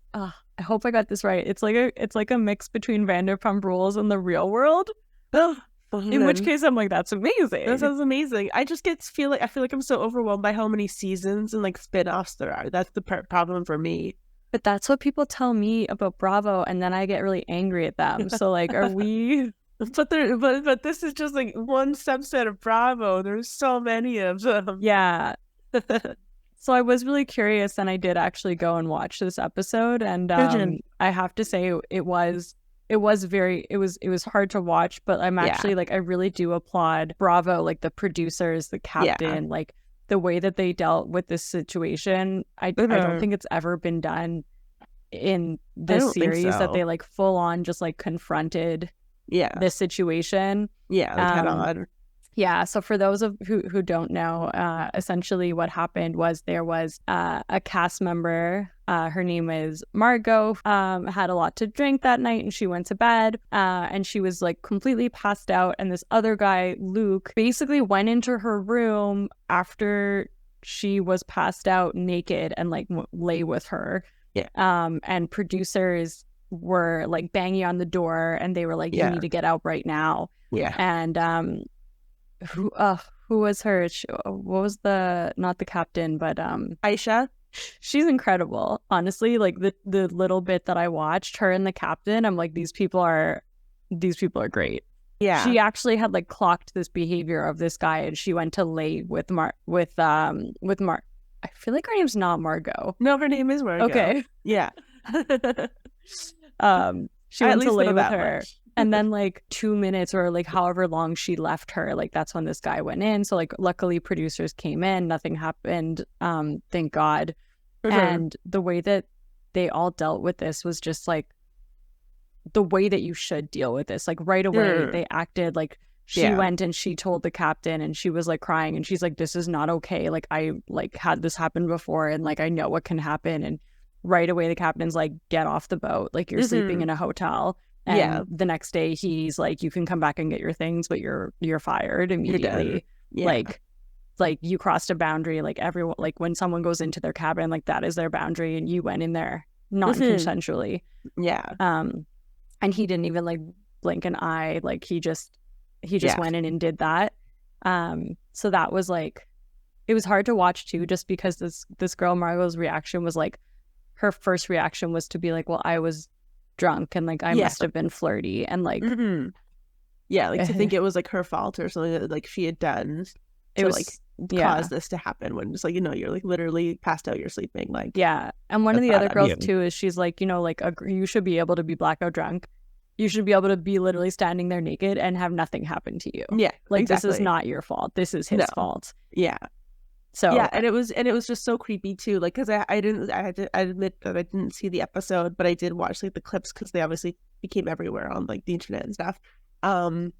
hope I got this right. It's like a mix between Vanderpump Rules and the real world. In which case, I'm like, that's amazing. That sounds amazing. I just feel like I'm so overwhelmed by how many seasons and like spin-offs there are. That's the problem for me. But that's what people tell me about Bravo, and then I get really angry at them. So like, are we? But this is just like one subset of Bravo. There's so many of them. Yeah. So I was really curious, and I did actually go and watch this episode, and I have to say it was hard to watch, but I'm actually like, I really do applaud Bravo, like the producers, the captain, like the way that they dealt with this situation. I don't think it's ever been done in this series that they like full on just like confronted this situation. Yeah, like head on. Yeah, so for those of who don't know, essentially what happened was there was a cast member, her name is Margot, had a lot to drink that night and she went to bed, and she was like completely passed out, and this other guy, Luke, basically went into her room after she was passed out naked and like lay with her. Yeah. And producers were like banging on the door and they were like, you need to get out right now. Yeah. And who was her? What was not the captain, but Aisha. She's incredible, honestly. Like the little bit that I watched, her and the captain, I'm like, these people are great. Yeah. She actually had like clocked this behavior of this guy, and she went to lay with Mar. I feel like her name's not Margot. No, her name is Margot. Okay. Yeah. She went to lay with her. Much. And then like 2 minutes or like however long she left her, like that's when this guy went in. So like luckily producers came in, nothing happened. Thank God. Mm-hmm. And the way that they all dealt with this was just like the way that you should deal with this. Like right away they acted like she went and she told the captain, and she was like crying, and she's like, this is not okay. Like I like had this happen before, and like I know what can happen. And right away the captain's like, get off the boat. Like you're sleeping in a hotel. And the next day he's like, you can come back and get your things, but you're fired immediately. Like you crossed a boundary. Like everyone, like when someone goes into their cabin, like that is their boundary, and you went in there non-consensually. And he didn't even like blink an eye. Like he just went in and did that. So that was like, it was hard to watch too, just because this girl Margot's reaction was like, her first reaction was to be like, well, I was drunk and like I must have been flirty, and like like to think it was like her fault or something that like she had done to like cause this to happen, when just like, you know, you're like literally passed out, you're sleeping, like and one of the other girls too is she's like, you know, like you should be able to be blackout drunk, you should be able to be literally standing there naked and have nothing happen to you, like this is not your fault, this is his fault. So and it was just so creepy too, like because I admit that I didn't see the episode, but I did watch like the clips because they obviously became everywhere on like the internet and stuff, and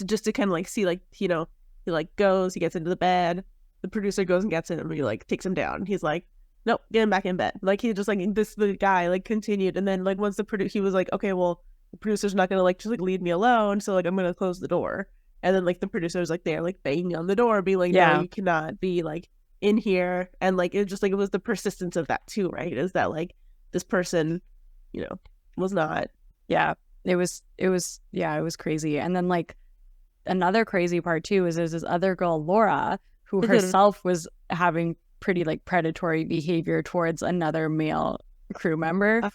just to kind of like see, like, you know, he like goes, he gets into the bed, the producer goes and gets him, and he like takes him down, he's like, nope, get him back in bed, like he just like the guy like continued, and then like once he was like, okay, well the producer's not gonna like just like leave me alone, so like I'm gonna close the door. And then like the producer's like there like banging on the door, being like, no, you cannot be like in here. And like it just like, it was the persistence of that too, right? Is that like this person, you know, was not. It was crazy. And then like another crazy part too is there's this other girl, Laura, who herself was having pretty like predatory behavior towards another male crew member.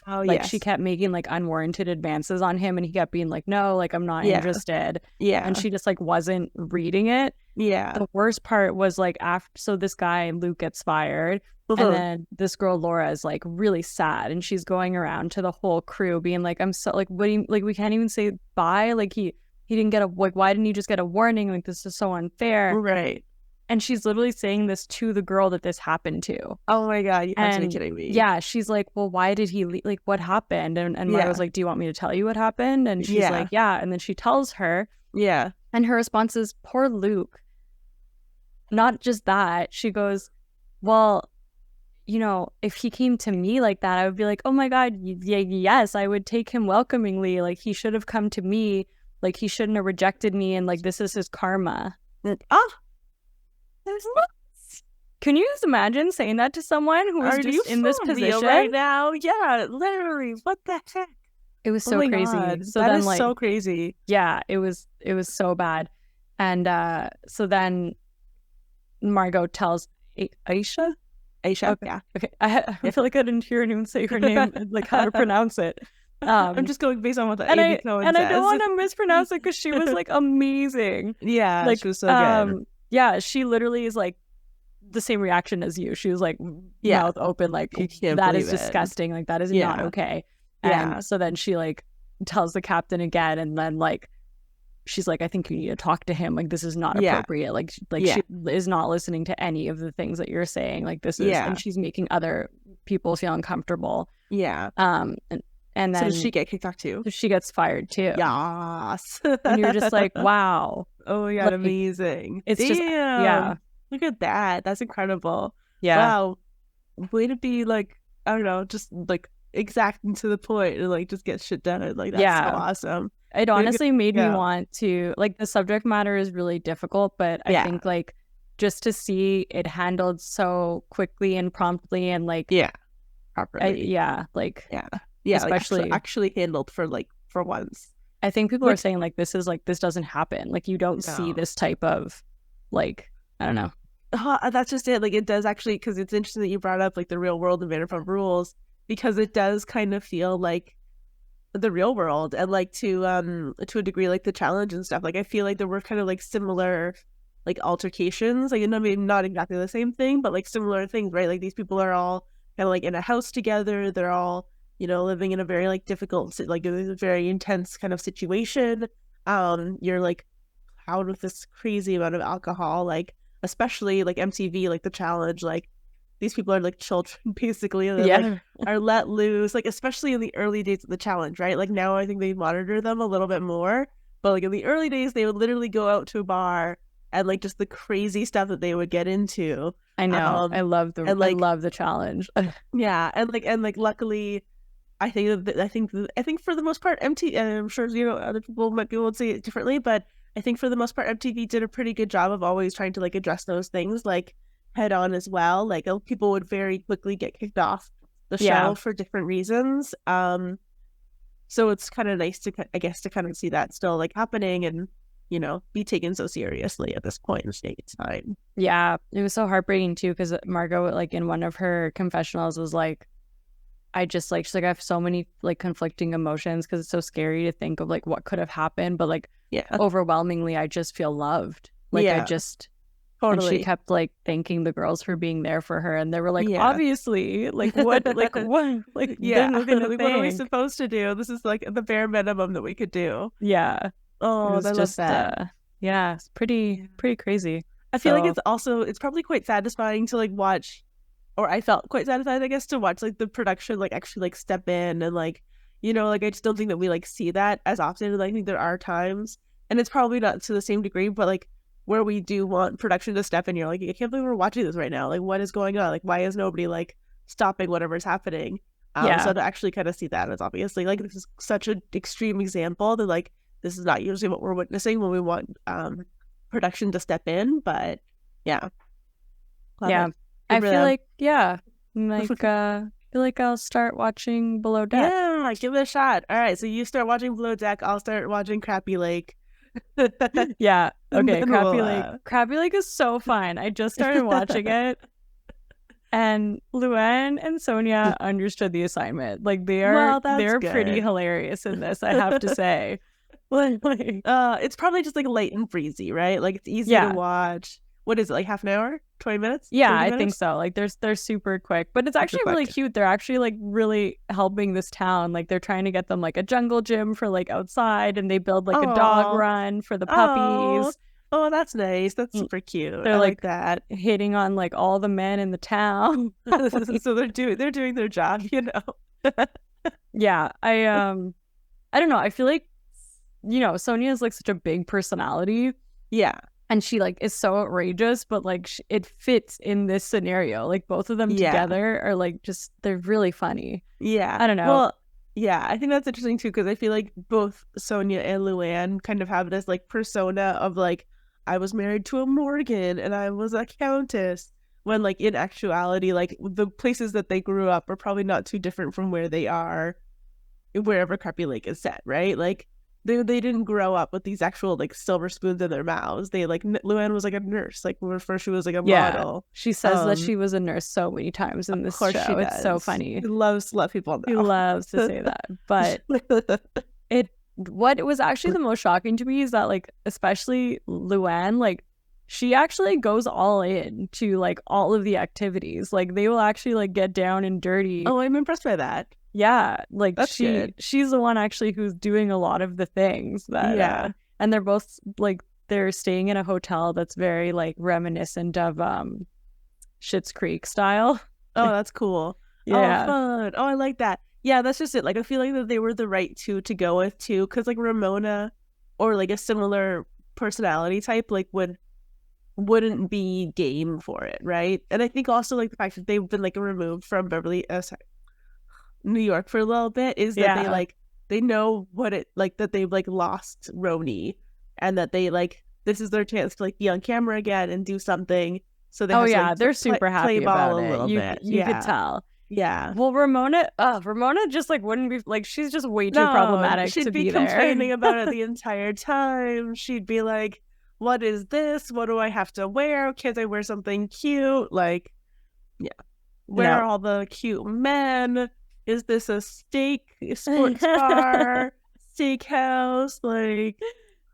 She kept making like unwarranted advances on him, and he kept being like, no, like I'm not interested. And she just like wasn't reading it. The worst part was like so this guy Luke gets fired, and then this girl Laura is like really sad, and she's going around to the whole crew being like, I'm so like, what do you, like we can't even say bye, like he didn't get like, why didn't he just get a warning, like this is so unfair, right? And she's literally saying this to the girl that this happened to. Oh my God, you have to be kidding me. She's like, well, why did he like, what happened? And Margot's like, do you want me to tell you what happened? And she's like, yeah. And then she tells her. And her response is, poor Luke. Not just that. She goes, well, you know, if he came to me like that, I would be like, oh my God, yes, I would take him welcomingly. Like he should have come to me. Like he shouldn't have rejected me. And like, this is his karma. Can you just imagine saying that to someone who is just in this position right now? Yeah, literally. What the heck? It was so crazy. God. So that then, is like, so crazy. Yeah, it was so bad. And so then Margot tells Aisha. Okay. Yeah. Okay. I feel like I didn't hear anyone say her name, like how to pronounce it. I'm just going based on what the Amy Cohen says. And I don't want to mispronounce it because she was like amazing. Yeah, like, she was so good. Yeah, she literally is like the same reaction as you. She was like mouth open, like that is disgusting. Like that is not okay. And so then she like tells the captain again, and then like she's like, I think you need to talk to him. Like this is not appropriate. Like she is not listening to any of the things that you're saying. Like this is, and she's making other people feel uncomfortable. And then so does she get kicked off too? She gets fired too. Yes. And you're just like, wow. Oh my God, like, amazing. It's just, look at that. That's incredible. Yeah. Wow. Way to be like, I don't know, just like exact and to the point and like just get shit done. Like that's so awesome. It honestly made me want to, like, the subject matter is really difficult, but I think like just to see it handled so quickly and promptly and like properly. Especially like actually handled for once. I think people are saying like this doesn't happen. Like you don't see this type of like, I don't know. That's just it. Like it does actually, because it's interesting that you brought up like the real world and Vanderpump Rules, because it does kind of feel like the real world, and like to a degree like the challenge and stuff. Like I feel like there were kind of like similar like altercations, like maybe not exactly the same thing, but like similar things, right? Like these people are all kind of like in a house together. They're all, you know, living in a very like difficult, like a very intense kind of situation. You're like out with this crazy amount of alcohol, like especially like MTV, like the challenge, like these people are like children basically. Like, are let loose, like especially in the early days of the challenge, right? Like now I think they monitor them a little bit more, but like in the early days they would literally go out to a bar and like just the crazy stuff that they would get into. I know. I love the challenge. And luckily I think for the most part, MTV, and I'm sure, you know, other people might be able to say it differently, but I think for the most part, MTV did a pretty good job of always trying to like address those things like head on as well. Like people would very quickly get kicked off the show for different reasons. So it's kind of nice to, I guess, to kind of see that still like happening and, you know, be taken so seriously at this point in time. Yeah, it was so heartbreaking too, because Margot, like in one of her confessionals, was like, I just like, she's like, I have so many like conflicting emotions because it's so scary to think of like what could have happened, but like overwhelmingly I just feel loved. Like I just totally. And she kept like thanking the girls for being there for her, and they were like, obviously, like what like what like like, what are we supposed to do? This is like the bare minimum that we could do. Oh, I love that. It's pretty crazy. I feel like it's probably quite satisfying to like watch, or I felt quite satisfied, I guess, to watch like the production like actually like step in and like, you know, like I just don't think that we like see that as often. And I think there are times, and it's probably not to the same degree, but like where we do want production to step in, you're like, I can't believe we're watching this right now. Like, what is going on? Like, why is nobody like stopping whatever's happening? So to actually kind of see that is obviously like, this is such an extreme example that like this is not usually what we're witnessing when we want production to step in, but I feel like I feel like I'll start watching Below Deck. Yeah, give it a shot. All right, so you start watching Below Deck, I'll start watching Crappie Lake. Okay, Crappie Lake is so fun. I just started watching it, and Luann and Sonia understood the assignment. Like they're pretty hilarious in this, I have to say. It's probably just like light and breezy, right? Like it's easy to watch. What is it, like half an hour, 20 minutes? Yeah, I think so. Like they're super quick, but it's actually really cute. They're actually like really helping this town. Like they're trying to get them like a jungle gym for like outside, and they build like a dog run for the puppies. Oh, that's nice. That's super cute. They're like that, hitting on like all the men in the town. So they're doing their job, you know. I don't know. I feel like, you know, Sonia is like such a big personality. And she like is so outrageous, but like it fits in this scenario. Like both of them together are like just, they're really funny. I don't know. Well, I think that's interesting too, because I feel like both Sonia and Luann kind of have this like persona of like, I was married to a Morgan and I was a countess, when like in actuality, like the places that they grew up are probably not too different from where they are wherever Crappie Lake is set, right? Like they didn't grow up with these actual like silver spoons in their mouths. They like, Luann was like a nurse. Like first she was like a model. She says that she was a nurse so many times in this show. It's so funny. She loves to let people know. She loves to say that. But what was actually the most shocking to me is that like, especially Luann, like she actually goes all in to like all of the activities. Like they will actually like get down and dirty. Oh, I'm impressed by that. Yeah, like she's the one actually who's doing a lot of the things that and they're both like, they're staying in a hotel that's very like reminiscent of Schitt's Creek style. Oh, that's cool. Oh, fun. Oh, I like that. Yeah, that's just it. Like I feel like that they were the right two to go with too, because like Ramona or like a similar personality type like wouldn't be game for it, right? And I think also like the fact that they've been like removed from New York for a little bit is that they know what it like, that they've like lost Roni, and that they like, this is their chance to like be on camera again and do something. So they they're super happy about it. You could tell. Well, Ramona just like wouldn't be like, she's just way too problematic to be there. She'd be complaining about it the entire time. She'd be like, what is this? What do I have to wear? Can't I wear something cute? Like, where are all the cute men? Is this a sports bar, steakhouse? Like,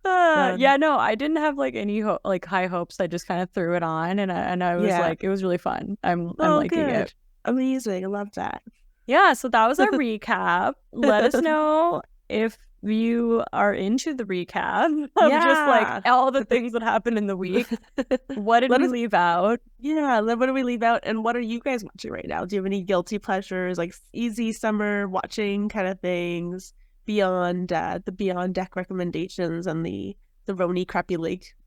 I didn't have like any high hopes. I just kind of threw it on, and I was like, it was really fun. I'm liking it. Amazing, I love that. Yeah, so that was our recap. Let us know if you are into the recap of just like all the things that happened in the week. What did we leave out? What did we leave out, and what are you guys watching right now? Do you have any guilty pleasures, like easy summer watching kind of things beyond the Beyond Deck recommendations and the Roni Crappie Lake